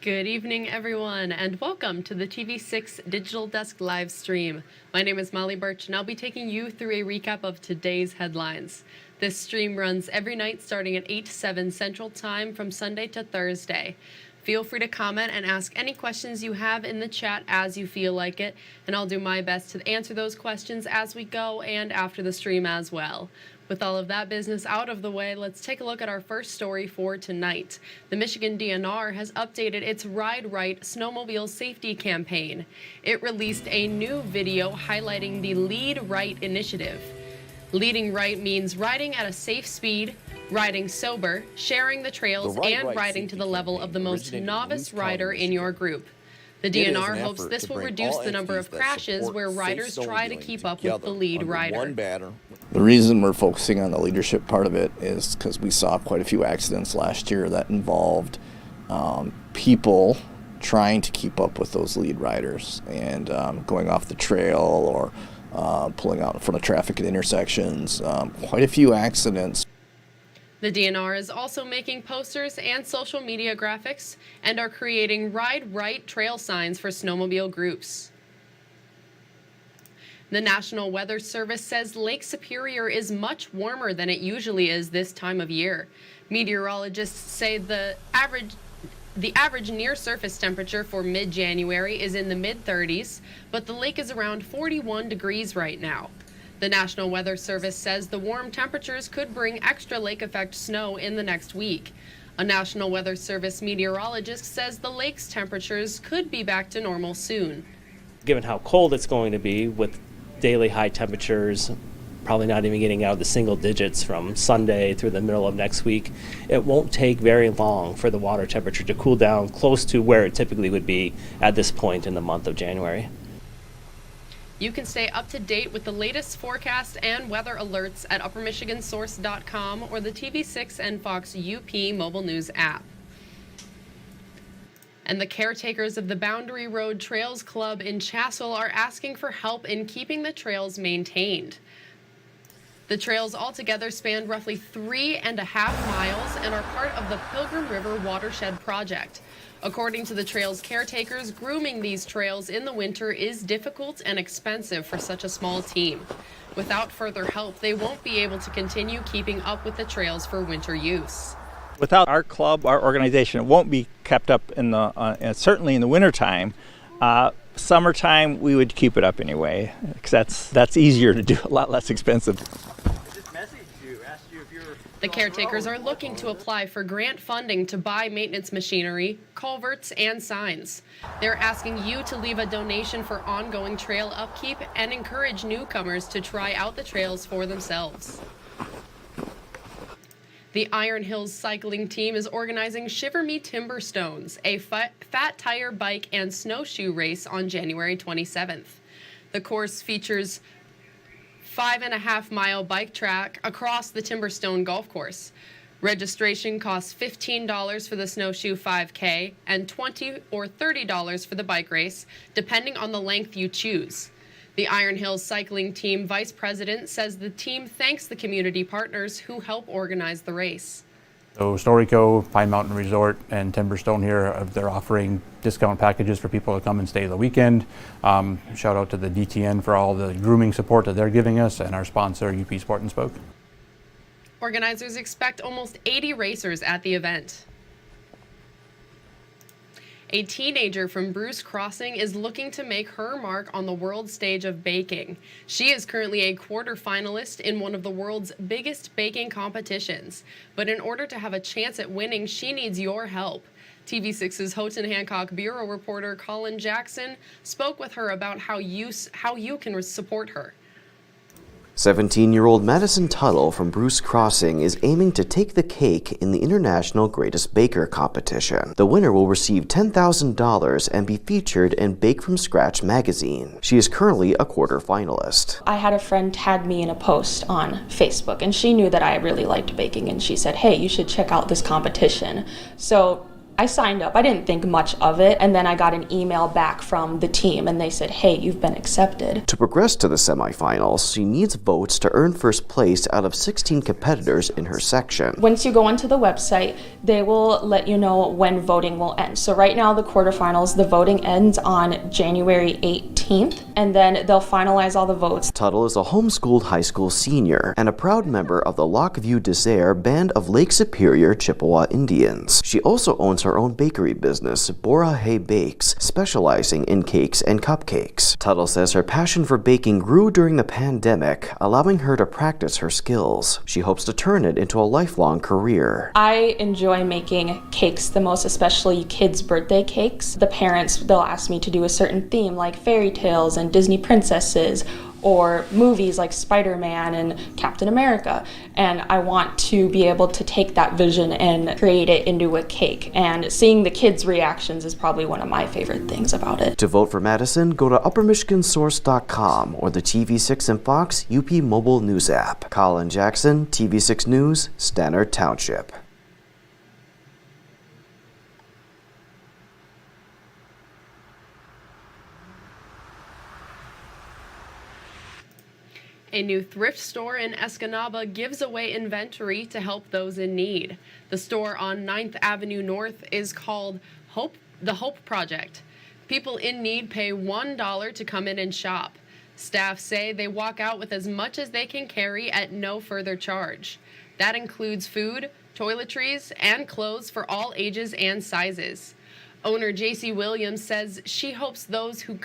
Good evening, everyone, and welcome to the TV6 Digital Desk live stream. My name is Molly Birch, and I'll be taking you through a recap of today's headlines. This stream runs every night starting at 8 to 7 Central Time from Sunday to Thursday. Feel free to comment and ask any questions you have in the chat as you feel like it, and I'll do my best to answer those questions as we go and after the stream as well. With all of that business out of the way, let's take a look at our first story for tonight. The Michigan DNR has updated its Ride Right snowmobile safety campaign. It released a new video highlighting the Lead Right initiative. Leading right means riding at a safe speed, riding sober, sharing the trails, and riding to the level of the most novice rider in your group. The DNR hopes this will reduce the number of crashes where riders try to keep up with the lead rider. The reason we're focusing on the leadership part of it is because we saw quite a few accidents last year that involved people trying to keep up with those lead riders and going off the trail or pulling out in front of traffic at intersections. Quite a few accidents. The DNR is also making posters and social media graphics and are creating Ride Right trail signs for snowmobile groups. The National Weather Service says Lake Superior is much warmer than it usually is this time of year. Meteorologists say the average near-surface temperature for mid-January is in the mid-30s, but the lake is around 41 degrees right now. The National Weather Service says the warm temperatures could bring extra lake effect snow in the next week. A National Weather Service meteorologist says the lake's temperatures could be back to normal soon. Given how cold it's going to be with daily high temperatures, probably not even getting out of the single digits from Sunday through the middle of next week, it won't take very long for the water temperature to cool down close to where it typically would be at this point in the month of January. You can stay up to date with the latest forecast and weather alerts at uppermichigansource.com or the TV6 and Fox UP mobile news app. And the caretakers of the Boundary Road Trails Club in Chassell are asking for help in keeping the trails maintained. The trails altogether span roughly 3.5 miles and are part of the Pilgrim River Watershed Project. According to the trails caretakers, grooming these trails in the winter is difficult and expensive for such a small team. Without further help, they won't be able to continue keeping up with the trails for winter use. Without our club, our organization, it won't be kept up in the certainly in the wintertime. Summertime, we would keep it up anyway, because that's easier to do, a lot less expensive. The caretakers are looking to apply for grant funding to buy maintenance machinery, culverts, and signs. They're asking you to leave a donation for ongoing trail upkeep and encourage newcomers to try out the trails for themselves. The Iron Hills cycling team is organizing Shiver Me Timberstones, a fat tire bike and snowshoe race on January 27th. The course features 5.5-mile bike track across the Timberstone golf course. Registration costs $15 for the snowshoe 5K and $20 or $30 for the bike race, depending on the length you choose. The Iron Hills cycling team vice president says the team thanks the community partners who help organize the race. So Storyco, Pine Mountain Resort, and Timberstone here, they're offering discount packages for people to come and stay the weekend. Shout out to the DTN for all the grooming support that they're giving us, and our sponsor, UP Sport and Spoke. Organizers expect almost 80 racers at the event. A teenager from Bruce Crossing is looking to make her mark on the world stage of baking. She is currently a quarterfinalist in one of the world's biggest baking competitions. But in order to have a chance at winning, she needs your help. TV6's Houghton Hancock bureau reporter Colin Jackson spoke with her about how you can support her. 17-year-old Madison Tuttle from Bruce Crossing is aiming to take the cake in the International Greatest Baker competition. The winner will receive $10,000 and be featured in Bake From Scratch magazine. She is currently a quarter-finalist. I had a friend tag me in a post on Facebook, and she knew that I really liked baking, and she said, hey, you should check out this competition. So I signed up. I didn't think much of it, and then I got an email back from the team, and they said, hey, you've been accepted. To progress to the semifinals, she needs votes to earn first place out of 16 competitors in her section. Once you go onto the website, they will let you know when voting will end. So right now, the quarterfinals, the voting ends on January 18th, and then they'll finalize all the votes. Tuttle is a homeschooled high school senior and a proud member of the Lockview Desert Band of Lake Superior Chippewa Indians. She also owns her own bakery business, Bora Hay Bakes, specializing in cakes and cupcakes. Tuttle says her passion for baking grew during the pandemic, allowing her to practice her skills. She hopes to turn it into a lifelong career. I enjoy making cakes the most, especially kids' birthday cakes. The parents, they'll ask me to do a certain theme like fairy tales and Disney princesses, or movies like Spider-Man and Captain America. And I want to be able to take that vision and create it into a cake. And seeing the kids' reactions is probably one of my favorite things about it. To vote for Madison, go to uppermichigansource.com or the TV6 and Fox UP mobile news app. Colin Jackson, TV6 News, Stannard Township. A new thrift store in Escanaba gives away inventory to help those in need. The store on 9th Avenue North is called the Hope Project. People in need pay $1 to come in and shop. Staff say they walk out with as much as they can carry at no further charge. That includes food, toiletries, and clothes for all ages and sizes. Owner JC Williams says she hopes those who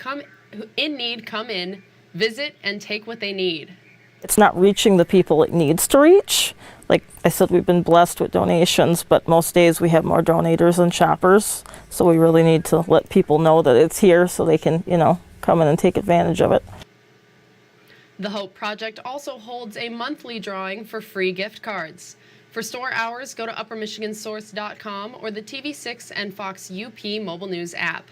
in need come in, visit, and take what they need. It's not reaching the people it needs to reach. Like I said, we've been blessed with donations, but most days we have more donators than shoppers. So we really need to let people know that it's here so they can, come in and take advantage of it. The Hope Project also holds a monthly drawing for free gift cards. For store hours, go to uppermichigansource.com or the TV6 and Fox UP mobile news app.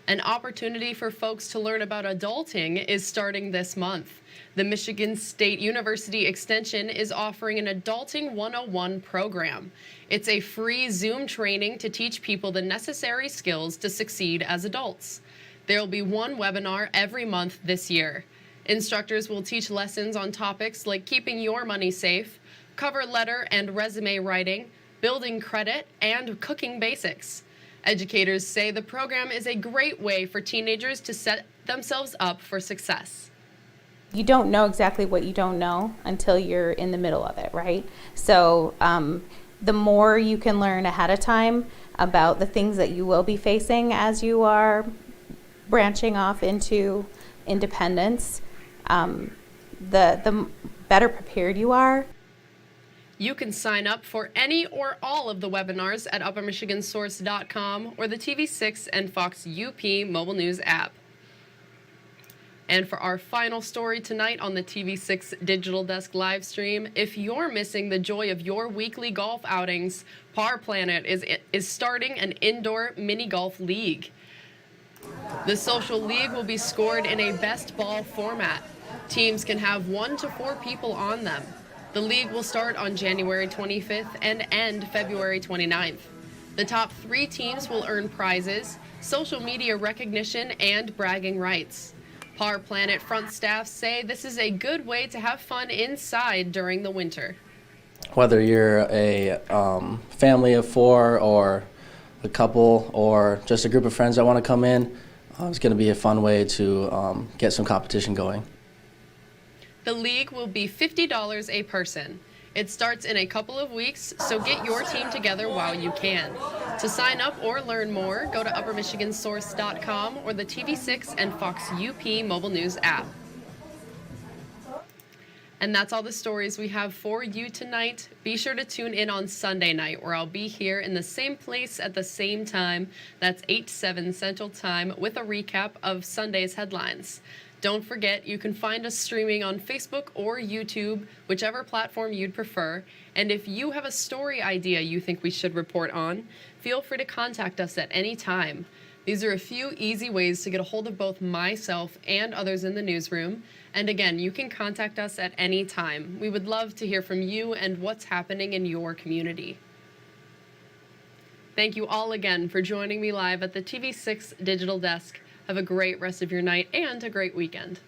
An opportunity for folks to learn about adulting is starting this month. The Michigan State University Extension is offering an Adulting 101 program. It's a free Zoom training to teach people the necessary skills to succeed as adults. There will be one webinar every month this year. Instructors will teach lessons on topics like keeping your money safe, cover letter and resume writing, building credit, and cooking basics. Educators say the program is a great way for teenagers to set themselves up for success. You don't know exactly what you don't know until you're in the middle of it, right? So the more you can learn ahead of time about the things that you will be facing as you are branching off into independence, the better prepared you are. You can sign up for any or all of the webinars at uppermichigansource.com or the TV6 and Fox UP mobile news app. And for our final story tonight on the TV6 Digital Desk live stream, if you're missing the joy of your weekly golf outings, Par Planet is starting an indoor mini golf league. The social league will be scored in a best ball format. Teams can have 1 to 4 people on them. The league will start on January 25th and end February 29th. The top 3 teams will earn prizes, social media recognition, and bragging rights. Par Planet front staff say this is a good way to have fun inside during the winter. Whether you're a family of 4 or a couple or just a group of friends that want to come in, it's going to be a fun way to get some competition going. The league will be $50 a person. It starts in a couple of weeks, so get your team together while you can. To sign up or learn more, go to uppermichigansource.com or the TV6 and Fox UP mobile news app. And that's all the stories we have for you tonight. Be sure to tune in on Sunday night, where I'll be here in the same place at the same time. That's 8 to 7 Central Time with a recap of Sunday's headlines. Don't forget, you can find us streaming on Facebook or YouTube, whichever platform you'd prefer. And if you have a story idea you think we should report on, feel free to contact us at any time. These are a few easy ways to get a hold of both myself and others in the newsroom. And again, you can contact us at any time. We would love to hear from you and what's happening in your community. Thank you all again for joining me live at the TV6 Digital Desk. Have a great rest of your night and a great weekend.